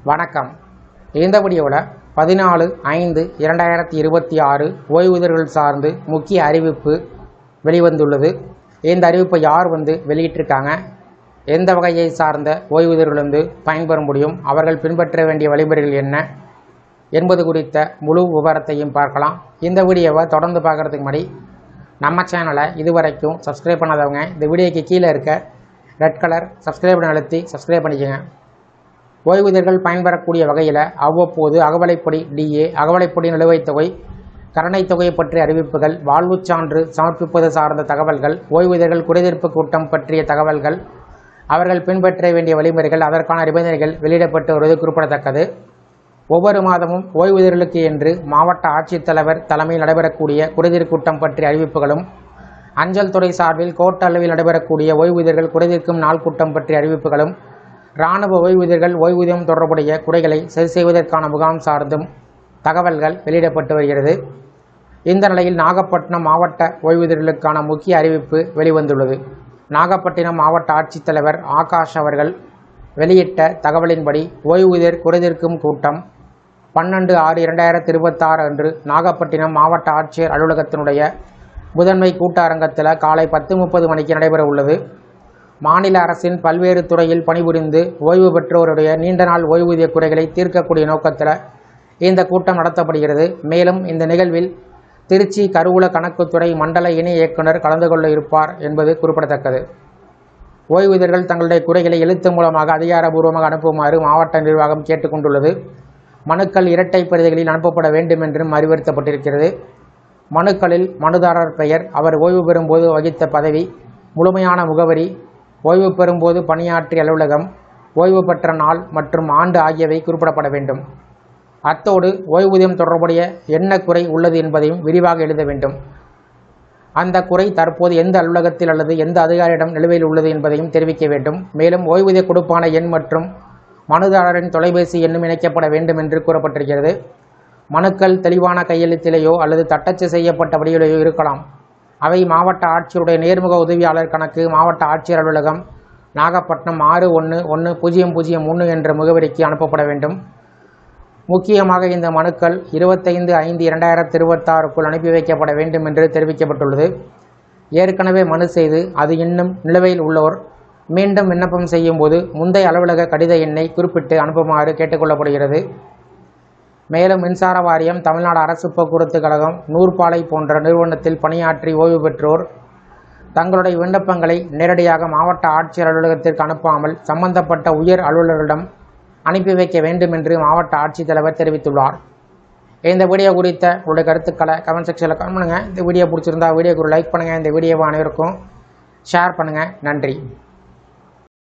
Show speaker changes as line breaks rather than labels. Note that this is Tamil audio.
வணக்கம். இந்த வீடியோவில் 14/5/2026 ஓய்வூதியர்கள் சார்ந்து முக்கிய அறிவிப்பு வெளிவந்துள்ளது. இந்த அறிவிப்பை யார் வெளியிட்டிருக்காங்க, எந்த வகையை சார்ந்த ஓய்வூதியர்கள் பயன்பெற முடியும், அவர்கள் பின்பற்ற வேண்டிய வழிமுறைகள் என்ன என்பது குறித்த முழு விவரத்தையும் பார்க்கலாம். இந்த வீடியோவை தொடர்ந்து பார்க்குறதுக்கு முன்னாடி நம்ம சேனலை இதுவரைக்கும் சப்ஸ்கிரைப் பண்ணாதவங்க இந்த வீடியோக்கு கீழே இருக்க ரெட் கலர் சப்ஸ்கிரைப் பண்ண அழுத்தி சப்ஸ்கிரைப் பண்ணிக்கோங்க. ஓய்வூதியர்கள் பயன்பெறக்கூடிய வகையில் அவ்வப்போது அகவலைப்படி டிஏ, அகவலைப்படி நிலுவைத் தொகை, கருணைத் தொகை பற்றிய அறிவிப்புகள், வாழ்வுச் சான்று சமர்ப்பிப்பது சார்ந்த தகவல்கள், ஓய்வூதியர்கள் குறைதீர்ப்பு கூட்டம் பற்றிய தகவல்கள், அவர்கள் பின்பற்ற வேண்டிய வழிமுறைகள், அதற்கான நிபந்தனைகள் வெளியிடப்பட்டு வருவது குறிப்பிடத்தக்கது. ஒவ்வொரு மாதமும் ஓய்வூதியர்களுக்கு என்று மாவட்ட ஆட்சித்தலைவர் தலைமையில் நடைபெறக்கூடிய குறைதீர் கூட்டம் பற்றிய அறிவிப்புகளும், அஞ்சல் துறை சார்பில் கோட்ட அளவில் நடைபெறக்கூடிய ஓய்வூதியர்கள் குறைதீர்க்கும் நாள் கூட்டம் பற்றிய அறிவிப்புகளும், இராணுவ ஓய்வூதியர்கள் ஓய்வூதியம் தொடர்புடைய குறைகளை சரி செய்வதற்கான முகாம் சார்ந்தும் தகவல்கள் வெளியிடப்பட்டு வருகிறது. இந்த நிலையில் நாகப்பட்டினம் மாவட்ட ஓய்வூதியர்களுக்கான முக்கிய அறிவிப்பு வெளிவந்துள்ளது. நாகப்பட்டினம் மாவட்ட ஆட்சித்தலைவர் ஆகாஷ் அவர்கள் வெளியிட்ட தகவலின்படி ஓய்வூதியர் குறைதீர்க்கும் கூட்டம் 12/6/2026 அன்று நாகப்பட்டினம் மாவட்ட ஆட்சியர் அலுவலகத்தினுடைய முதன்மை கூட்டரங்கத்தில் காலை 10:30 மணிக்கு நடைபெற உள்ளது. மாநில அரசின் பல்வேறு துறையில் பணிபுரிந்து ஓய்வு பெற்றோருடைய நீண்ட நாள் ஓய்வூதிய குறைகளை தீர்க்கக்கூடிய நோக்கத்தில் இந்த கூட்டம் நடத்தப்படுகிறது. மேலும் இந்த நிகழ்வில் திருச்சி கருவூல கணக்குத்துறை மண்டல இணை இயக்குனர் கலந்து கொள்ள இருப்பார் என்பது குறிப்பிடத்தக்கது. ஓய்வூதியர்கள் தங்களுடைய குறைகளை எழுத்து மூலமாக அதிகாரபூர்வமாக அனுப்புமாறு மாவட்ட நிர்வாகம் கேட்டுக்கொண்டுள்ளது. மனுக்கள் இரட்டை பிரதிகளில் அனுப்பப்பட வேண்டும் என்றும் அறிவுறுத்தப்பட்டிருக்கிறது. மனுக்களில் மனுதாரர் பெயர், அவர் ஓய்வு பெறும்போது வகித்த பதவி, முழுமையான முகவரி, ஓய்வு பெறும்போது பணியாற்றிய அலுவலகம், ஓய்வு பெற்ற நாள் மற்றும் ஆண்டு ஆகியவை குறிப்பிடப்பட வேண்டும். அத்தோடு ஓய்வூதியம் தொடர்புடைய என்ன குறை உள்ளது என்பதையும் விரிவாக எழுத வேண்டும். அந்த குறை தற்போது எந்த அலுவலகத்தில் அல்லது எந்த அதிகாரியிடம் நிலுவையில் உள்ளது என்பதையும் தெரிவிக்க வேண்டும். மேலும் ஓய்வூதிய கொடுப்பான எண் மற்றும் மனுதாரரின் தொலைபேசி எண்ணும் இணைக்கப்பட வேண்டும் என்று கூறப்பட்டிருக்கிறது. மனுக்கள் தெளிவான கையெழுத்திலேயோ அல்லது தட்டச்சு செய்யப்பட்ட வடிவிலேயோ இருக்கலாம். அவை மாவட்ட ஆட்சியருடைய நேர்முக உதவியாளர் கணக்கு, மாவட்ட ஆட்சியர் அலுவலகம், நாகப்பட்டினம் 611003 என்ற முகவரிக்கு அனுப்பப்பட வேண்டும். முக்கியமாக இந்த மனுக்கள் 25/5/2026 அனுப்பி வைக்கப்பட வேண்டும் என்று தெரிவிக்கப்பட்டுள்ளது. ஏற்கனவே மனு செய்து அது இன்னும் நிலுவையில் உள்ளோர் மீண்டும் விண்ணப்பம் செய்யும் போது முந்தைய அலுவலக கடித எண்ணை குறிப்பிட்டு அனுப்புமாறு கேட்டுக்கொள்ளப்படுகிறது. மேலும் மின்சார வாரியம், தமிழ்நாடு அரசு போக்குவரத்து கழகம், நூற்பாலை போன்ற நிறுவனத்தில் பணியாற்றி ஓய்வு பெற்றோர் தங்களுடைய விண்ணப்பங்களை நேரடியாக மாவட்ட ஆட்சியர் அலுவலகத்திற்கு அனுப்பாமல் சம்பந்தப்பட்ட உயர் அலுவலர்களிடம் அனுப்பி வைக்க வேண்டும் என்று மாவட்ட ஆட்சித்தலைவர் தெரிவித்துள்ளார். இந்த வீடியோ குறித்த உங்களுடைய கருத்துக்களை கமெண்ட் செக்ஷனில் கமெண்ட் பண்ணுங்கள். இந்த வீடியோ பிடிச்சிருந்தா வீடியோக்கு ஒரு லைக் பண்ணுங்கள். இந்த வீடியோவை அனைவருக்கும் ஷேர் பண்ணுங்கள். நன்றி.